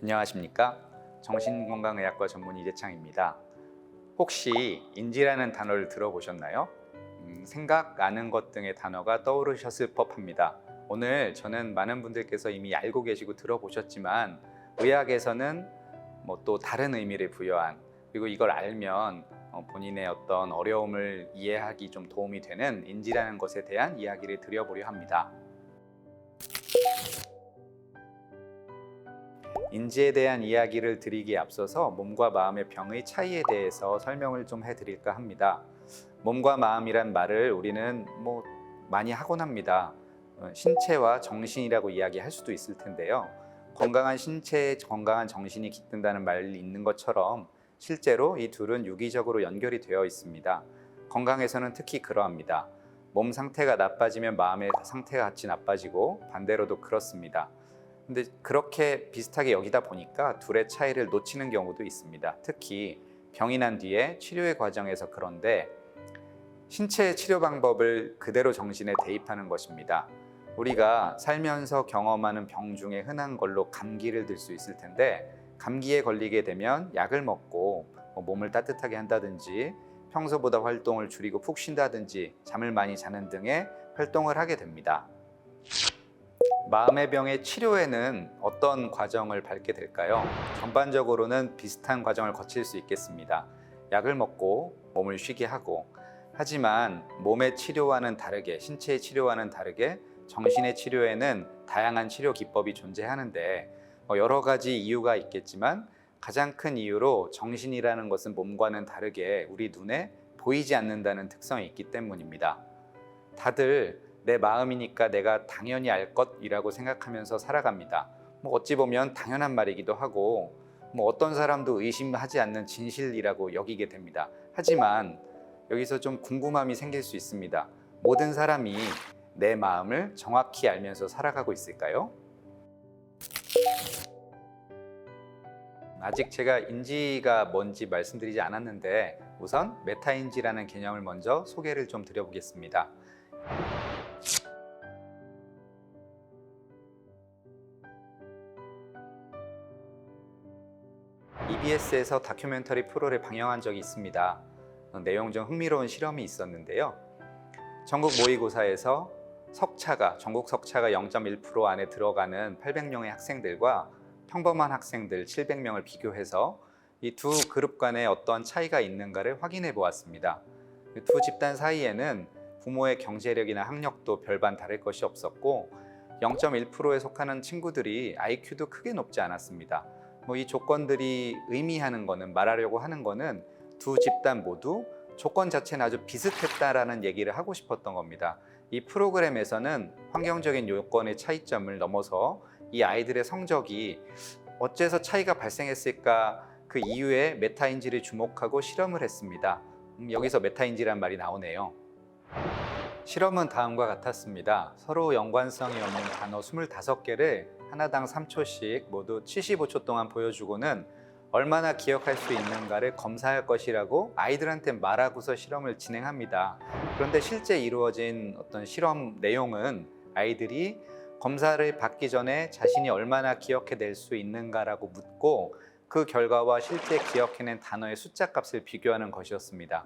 안녕하십니까? 정신건강의학과 전문 이재창입니다. 혹시 인지라는 단어를 들어보셨나요? 생각, 아는 것 등의 단어가 떠오르셨을 법합니다. 오늘 저는 많은 분들께서 이미 알고 계시고 들어보셨지만 의학에서는 또 다른 의미를 부여한, 그리고 이걸 알면 본인의 어떤 어려움을 이해하기 좀 도움이 되는 인지라는 것에 대한 이야기를 드려보려 합니다. 인지에 대한 이야기를 드리기에 앞서서 몸과 마음의 병의 차이에 대해서 설명을 좀 해드릴까 합니다. 몸과 마음이란 말을 우리는 많이 하곤 합니다. 신체와 정신이라고 이야기할 수도 있을 텐데요. 건강한 신체에 건강한 정신이 깃든다는 말이 있는 것처럼 실제로 이 둘은 유기적으로 연결이 되어 있습니다. 건강에서는 특히 그러합니다. 몸 상태가 나빠지면 마음의 상태가 같이 나빠지고 반대로도 그렇습니다. 근데 그렇게 비슷하게 여기다 보니까 둘의 차이를 놓치는 경우도 있습니다. 특히 병이 난 뒤에 치료의 과정에서. 그런데 신체의 치료 방법을 그대로 정신에 대입하는 것입니다. 우리가 살면서 경험하는 병 중에 흔한 걸로 감기를 들 수 있을 텐데, 감기에 걸리게 되면 약을 먹고 몸을 따뜻하게 한다든지 평소보다 활동을 줄이고 푹 쉰다든지 잠을 많이 자는 등의 활동을 하게 됩니다. 마음의 병의 치료에는 어떤 과정을 밟게 될까요? 전반적으로는 비슷한 과정을 거칠 수 있겠습니다. 약을 먹고 몸을 쉬게 하고, 하지만 몸의 치료와는 다르게, 신체의 치료와는 다르게 정신의 치료에는 다양한 치료 기법이 존재하는데, 여러 가지 이유가 있겠지만 가장 큰 이유로 정신이라는 것은 몸과는 다르게 우리 눈에 보이지 않는다는 특성이 있기 때문입니다. 다들 내 마음이니까 내가 당연히 알 것이라고 생각하면서 살아갑니다. 어찌 보면 당연한 말이기도 하고, 어떤 사람도 의심하지 않는 진실이라고 여기게 됩니다. 하지만 여기서 좀 궁금함이 생길 수 있습니다. 모든 사람이 내 마음을 정확히 알면서 살아가고 있을까요? 아직 제가 인지가 뭔지 말씀드리지 않았는데, 우선 메타인지라는 개념을 먼저 소개를 좀 드려보겠습니다. EBS에서 다큐멘터리 프로를 방영한 적이 있습니다. 내용 중 흥미로운 실험이 있었는데요. 전국 모의고사에서 전국 석차가 0.1% 안에 들어가는 800명의 학생들과 평범한 학생들 700명을 비교해서 이 두 그룹 간에 어떠한 차이가 있는가를 확인해 보았습니다. 두 집단 사이에는 부모의 경제력이나 학력도 별반 다를 것이 없었고, 0.1%에 속하는 친구들이 IQ도 크게 높지 않았습니다. 이 조건들이 의미하는 거는, 말하려고 하는 거는 두 집단 모두 조건 자체는 아주 비슷했다라는 얘기를 하고 싶었던 겁니다. 이 프로그램에서는 환경적인 요건의 차이점을 넘어서 이 아이들의 성적이 어째서 차이가 발생했을까, 그 이유에 메타인지를 주목하고 실험을 했습니다. 여기서 메타인지란 말이 나오네요. 실험은 다음과 같았습니다. 서로 연관성이 없는 단어 25개를 하나당 3초씩 모두 75초 동안 보여주고는 얼마나 기억할 수 있는가를 검사할 것이라고 아이들한테 말하고서 실험을 진행합니다. 그런데 실제 이루어진 어떤 실험 내용은 아이들이 검사를 받기 전에 자신이 얼마나 기억해낼 수 있는가라고 묻고, 그 결과와 실제 기억해낸 단어의 숫자 값을 비교하는 것이었습니다.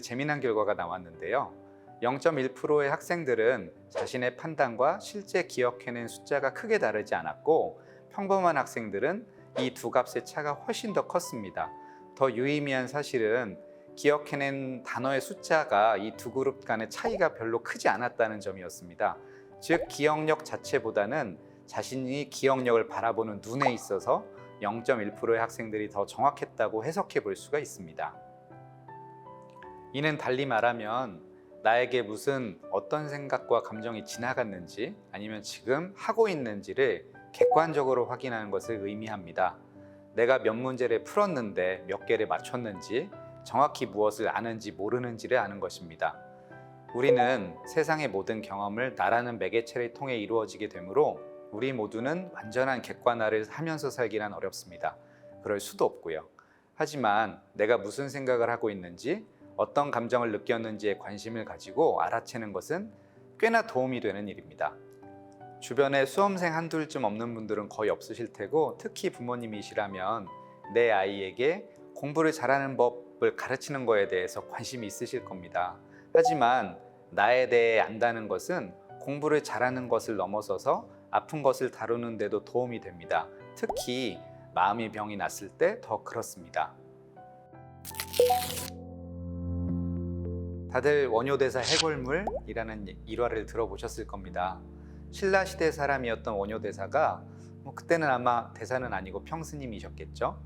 재미난 결과가 나왔는데요. 0.1%의 학생들은 자신의 판단과 실제 기억해낸 숫자가 크게 다르지 않았고, 평범한 학생들은 이 두 값의 차가 훨씬 더 컸습니다. 더 유의미한 사실은 기억해낸 단어의 숫자가 이 두 그룹 간의 차이가 별로 크지 않았다는 점이었습니다. 즉, 기억력 자체보다는 자신이 기억력을 바라보는 눈에 있어서 0.1%의 학생들이 더 정확했다고 해석해 볼 수가 있습니다. 이는 달리 말하면 나에게 어떤 생각과 감정이 지나갔는지, 아니면 지금 하고 있는지를 객관적으로 확인하는 것을 의미합니다. 내가 몇 문제를 풀었는데 몇 개를 맞췄는지, 정확히 무엇을 아는지 모르는지를 아는 것입니다. 우리는 세상의 모든 경험을 나라는 매개체를 통해 이루어지게 되므로 우리 모두는 완전한 객관화를 하면서 살기란 어렵습니다. 그럴 수도 없고요. 하지만 내가 무슨 생각을 하고 있는지, 어떤 감정을 느꼈는지에 관심을 가지고 알아채는 것은 꽤나 도움이 되는 일입니다. 주변에 수험생 한둘쯤 없는 분들은 거의 없으실 테고, 특히 부모님이시라면 내 아이에게 공부를 잘하는 법을 가르치는 거에 대해서 관심이 있으실 겁니다. 하지만 나에 대해 안다는 것은 공부를 잘하는 것을 넘어서서 아픈 것을 다루는 데도 도움이 됩니다. 특히 마음의 병이 났을 때 더 그렇습니다. 다들 원효대사 해골물이라는 일화를 들어보셨을 겁니다. 신라시대 사람이었던 원효대사가 그때는 아마 대사는 아니고 평스님이셨겠죠.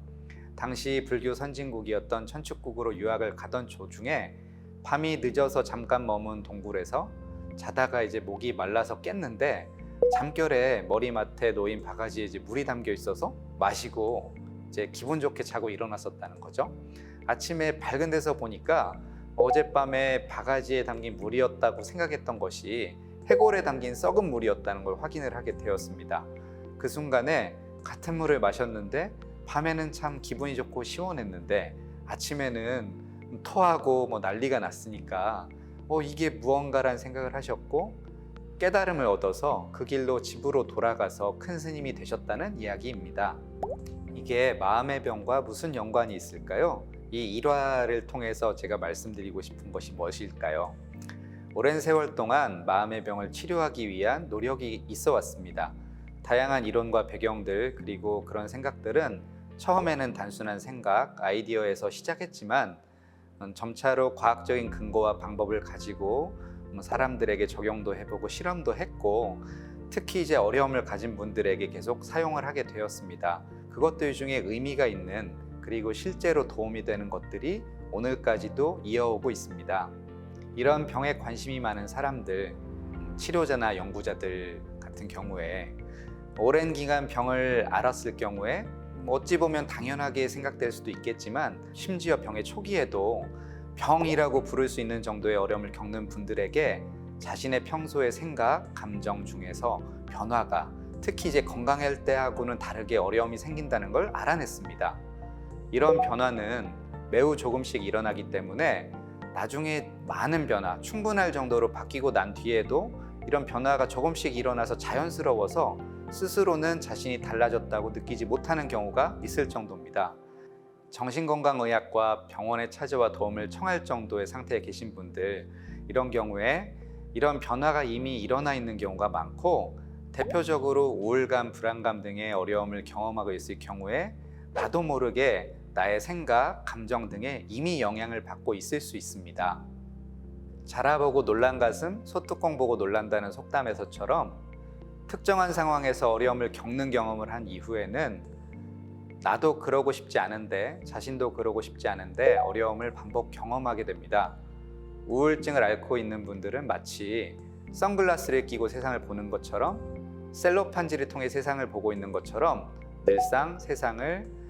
당시 불교 선진국이었던 천축국으로 유학을 가던 도중에 밤이 늦어서 잠깐 머문 동굴에서 자다가 이제 목이 말라서 깼는데, 잠결에 머리맡에 놓인 바가지에 이제 물이 담겨 있어서 마시고 이제 기분 좋게 자고 일어났었다는 거죠. 아침에 밝은 데서 보니까 어젯밤에 바가지에 담긴 물이었다고 생각했던 것이 해골에 담긴 썩은 물이었다는 걸 확인을 하게 되었습니다. 그 순간에 같은 물을 마셨는데 밤에는 참 기분이 좋고 시원했는데 아침에는 토하고 난리가 났으니까 이게 무언가란 생각을 하셨고, 깨달음을 얻어서 그 길로 집으로 돌아가서 큰 스님이 되셨다는 이야기입니다. 이게 마음의 병과 무슨 연관이 있을까요? 이 일화를 통해서 제가 말씀드리고 싶은 것이 무엇일까요? 오랜 세월 동안 마음의 병을 치료하기 위한 노력이 있어 왔습니다. 다양한 이론과 배경들, 그리고 그런 생각들은 처음에는 단순한 생각, 아이디어에서 시작했지만 점차로 과학적인 근거와 방법을 가지고 사람들에게 적용도 해보고 실험도 했고, 특히 이제 어려움을 가진 분들에게 계속 사용을 하게 되었습니다. 그것들 중에 의미가 있는, 그리고 실제로 도움이 되는 것들이 오늘까지도 이어오고 있습니다. 이런 병에 관심이 많은 사람들, 치료자나 연구자들 같은 경우에 오랜 기간 병을 앓았을 경우에 어찌 보면 당연하게 생각될 수도 있겠지만, 심지어 병의 초기에도 병이라고 부를 수 있는 정도의 어려움을 겪는 분들에게 자신의 평소의 생각, 감정 중에서 변화가, 특히 이제 건강할 때하고는 다르게 어려움이 생긴다는 걸 알아냈습니다. 이런 변화는 매우 조금씩 일어나기 때문에 나중에 많은 변화, 충분할 정도로 바뀌고 난 뒤에도 이런 변화가 조금씩 일어나서 자연스러워서 스스로는 자신이 달라졌다고 느끼지 못하는 경우가 있을 정도입니다. 정신건강의학과 병원에 찾아와 도움을 청할 정도의 상태에 계신 분들, 이런 경우에 이런 변화가 이미 일어나 있는 경우가 많고, 대표적으로 우울감, 불안감 등의 어려움을 경험하고 있을 경우에 나도 모르게 나의 생각, 감정 등에 이미 영향을 받고 있을 수 있습니다. 자라보고 놀란 가슴, 소뚜껑 보고 놀란다는 속담에서처럼 특정한 상황에서 어려움을 겪는 경험을 한 이후에는 나도 그러고 싶지 않은데, 자신도 그러고 싶지 않은데 어려움을 반복 경험하게 됩니다. 우울증을 앓고 있는 분들은 마치 선글라스를 끼고 세상을 보는 것처럼, 셀로판지를 통해 세상을 보고 있는 것처럼 늘상 세상을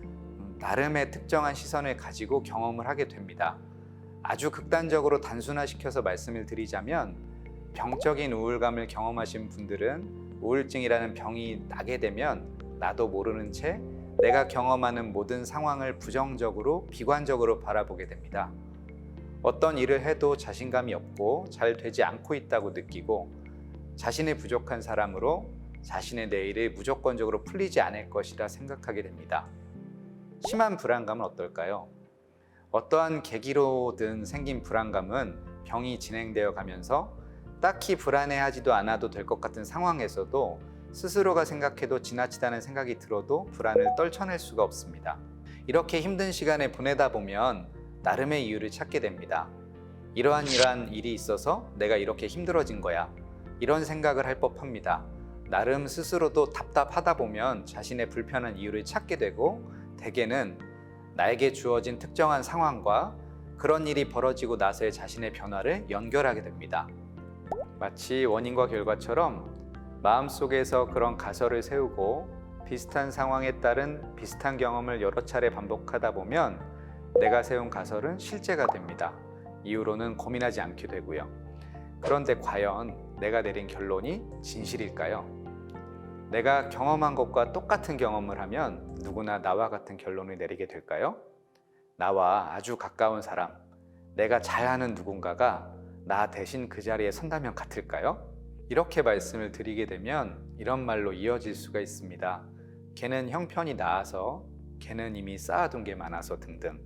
나름의 특정한 시선을 가지고 경험을 하게 됩니다. 아주 극단적으로 단순화시켜서 말씀을 드리자면, 병적인 우울감을 경험하신 분들은 우울증이라는 병이 나게 되면 나도 모르는 채 내가 경험하는 모든 상황을 부정적으로, 비관적으로 바라보게 됩니다. 어떤 일을 해도 자신감이 없고 잘 되지 않고 있다고 느끼고, 자신의 부족한 사람으로 자신의 내일이 무조건적으로 풀리지 않을 것이라 생각하게 됩니다. 심한 불안감은 어떨까요? 어떠한 계기로든 생긴 불안감은 병이 진행되어 가면서 딱히 불안해하지도 않아도 될 것 같은 상황에서도 스스로가 생각해도 지나치다는 생각이 들어도 불안을 떨쳐낼 수가 없습니다. 이렇게 힘든 시간을 보내다 보면 나름의 이유를 찾게 됩니다. 이러한 일이 있어서 내가 이렇게 힘들어진 거야, 이런 생각을 할 법합니다. 나름 스스로도 답답하다 보면 자신의 불편한 이유를 찾게 되고, 대개는 나에게 주어진 특정한 상황과 그런 일이 벌어지고 나서의 자신의 변화를 연결하게 됩니다. 마치 원인과 결과처럼 마음속에서 그런 가설을 세우고 비슷한 상황에 따른 비슷한 경험을 여러 차례 반복하다 보면 내가 세운 가설은 실제가 됩니다. 이후로는 고민하지 않게 되고요. 그런데 과연 내가 내린 결론이 진실일까요? 내가 경험한 것과 똑같은 경험을 하면 누구나 나와 같은 결론을 내리게 될까요? 나와 아주 가까운 사람, 내가 잘 아는 누군가가 나 대신 그 자리에 선다면 같을까요? 이렇게 말씀을 드리게 되면 이런 말로 이어질 수가 있습니다. 걔는 형편이 나아서, 걔는 이미 쌓아둔 게 많아서 등등.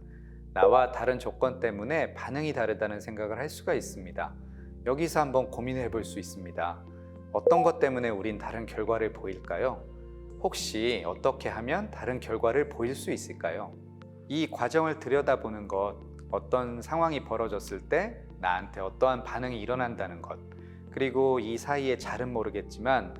나와 다른 조건 때문에 반응이 다르다는 생각을 할 수가 있습니다. 여기서 한번 고민해 볼 수 있습니다. 어떤 것 때문에 우린 다른 결과를 보일까요? 혹시 어떻게 하면 다른 결과를 보일 수 있을까요? 이 과정을 들여다보는 것, 어떤 상황이 벌어졌을 때 나한테 어떠한 반응이 일어난다는 것, 그리고 이 사이에 잘은 모르겠지만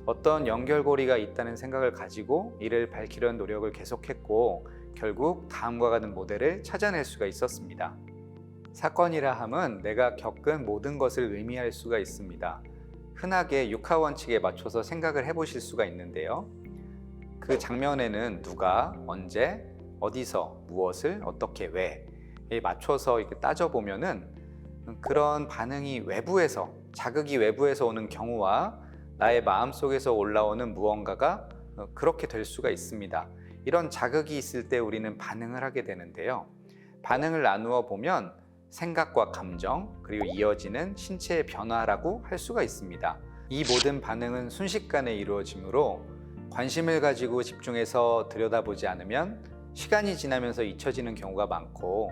어떤 연결고리가 있다는 생각을 가지고 이를 밝히려는 노력을 계속했고 결국 다음과 같은 모델을 찾아낼 수가 있었습니다. 사건이라 함은 내가 겪은 모든 것을 의미할 수가 있습니다. 흔하게 육하 원칙에 맞춰서 생각을 해보실 수가 있는데요. 그 장면에는 누가, 언제, 어디서, 무엇을, 어떻게, 왜에 맞춰서 이렇게 따져보면은 그런 반응이 외부에서, 자극이 외부에서 오는 경우와 나의 마음속에서 올라오는 무언가가 그렇게 될 수가 있습니다. 이런 자극이 있을 때 우리는 반응을 하게 되는데요. 반응을 나누어 보면 생각과 감정, 그리고 이어지는 신체의 변화라고 할 수가 있습니다. 이 모든 반응은 순식간에 이루어지므로 관심을 가지고 집중해서 들여다보지 않으면 시간이 지나면서 잊혀지는 경우가 많고,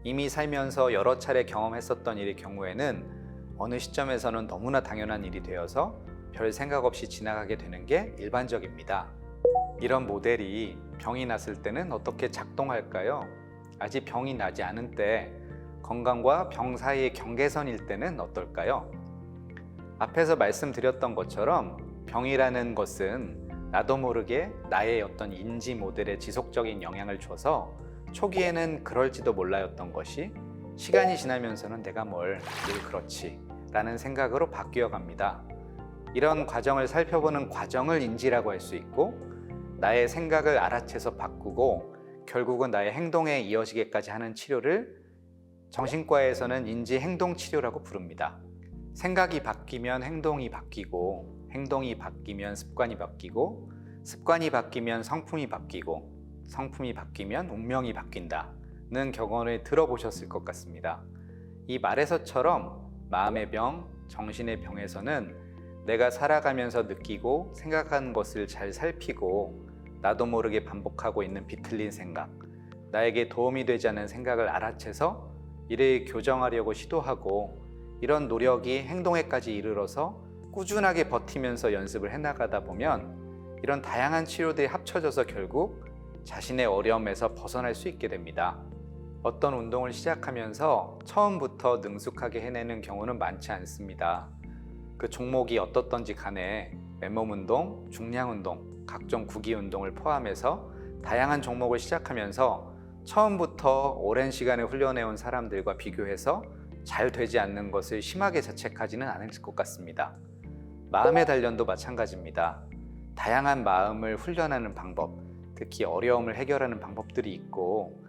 이미 살면서 여러 차례 경험했었던 일의 경우에는 어느 시점에서는 너무나 당연한 일이 되어서 별 생각 없이 지나가게 되는 게 일반적입니다. 이런 모델이 병이 났을 때는 어떻게 작동할까요? 아직 병이 나지 않은 때, 건강과 병 사이의 경계선일 때는 어떨까요? 앞에서 말씀드렸던 것처럼 병이라는 것은 나도 모르게 나의 어떤 인지 모델에 지속적인 영향을 줘서 초기에는 그럴지도 몰라였던 것이 시간이 지나면서는 내가 늘 그렇지 라는 생각으로 바뀌어 갑니다. 이런 과정을 살펴보는 과정을 인지라고 할 수 있고, 나의 생각을 알아채서 바꾸고 결국은 나의 행동에 이어지게까지 하는 치료를 정신과에서는 인지행동치료라고 부릅니다. 생각이 바뀌면 행동이 바뀌고, 행동이 바뀌면 습관이 바뀌고, 습관이 바뀌면 성품이 바뀌고, 성품이 바뀌면 운명이 바뀐다는 격언을 들어보셨을 것 같습니다. 이 말에서처럼 마음의 병, 정신의 병에서는 내가 살아가면서 느끼고 생각하는 것을 잘 살피고 나도 모르게 반복하고 있는 비틀린 생각, 나에게 도움이 되지 않는 생각을 알아채서 이를 교정하려고 시도하고, 이런 노력이 행동에까지 이르러서 꾸준하게 버티면서 연습을 해나가다 보면 이런 다양한 치료들이 합쳐져서 결국 자신의 어려움에서 벗어날 수 있게 됩니다. 어떤 운동을 시작하면서 처음부터 능숙하게 해내는 경우는 많지 않습니다. 그 종목이 어떻든지 간에 맨몸 운동, 중량 운동, 각종 구기 운동을 포함해서 다양한 종목을 시작하면서 처음부터 오랜 시간을 훈련해온 사람들과 비교해서 잘 되지 않는 것을 심하게 자책하지는 않을 것 같습니다. 마음의 단련도 마찬가지입니다. 다양한 마음을 훈련하는 방법, 특히 어려움을 해결하는 방법들이 있고,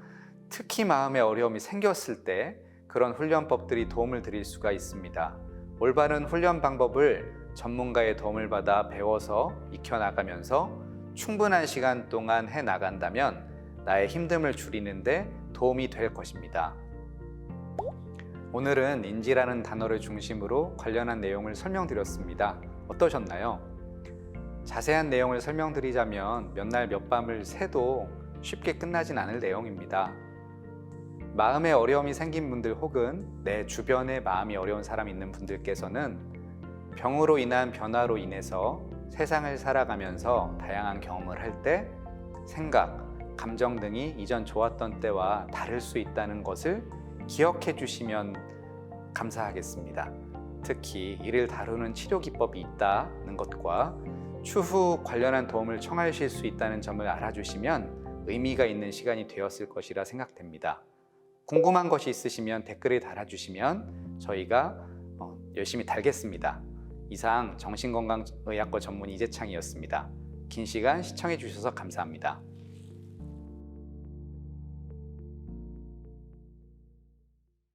특히 마음의 어려움이 생겼을 때 그런 훈련법들이 도움을 드릴 수가 있습니다. 올바른 훈련 방법을 전문가의 도움을 받아 배워서 익혀나가면서 충분한 시간 동안 해나간다면 나의 힘듦을 줄이는데 도움이 될 것입니다. 오늘은 인지라는 단어를 중심으로 관련한 내용을 설명드렸습니다. 어떠셨나요? 자세한 내용을 설명드리자면 몇 날 몇 밤을 새도 쉽게 끝나진 않을 내용입니다. 마음에 어려움이 생긴 분들 혹은 내 주변에 마음이 어려운 사람 있는 분들께서는 병으로 인한 변화로 인해서 세상을 살아가면서 다양한 경험을 할 때 생각, 감정 등이 이전 좋았던 때와 다를 수 있다는 것을 기억해 주시면 감사하겠습니다. 특히 이를 다루는 치료 기법이 있다는 것과 추후 관련한 도움을 청하실 수 있다는 점을 알아주시면 의미가 있는 시간이 되었을 것이라 생각됩니다. 궁금한 것이 있으시면 댓글을 달아주시면 저희가 열심히 달겠습니다. 이상 정신건강의학과 전문 이재창이었습니다. 긴 시간 시청해 주셔서 감사합니다.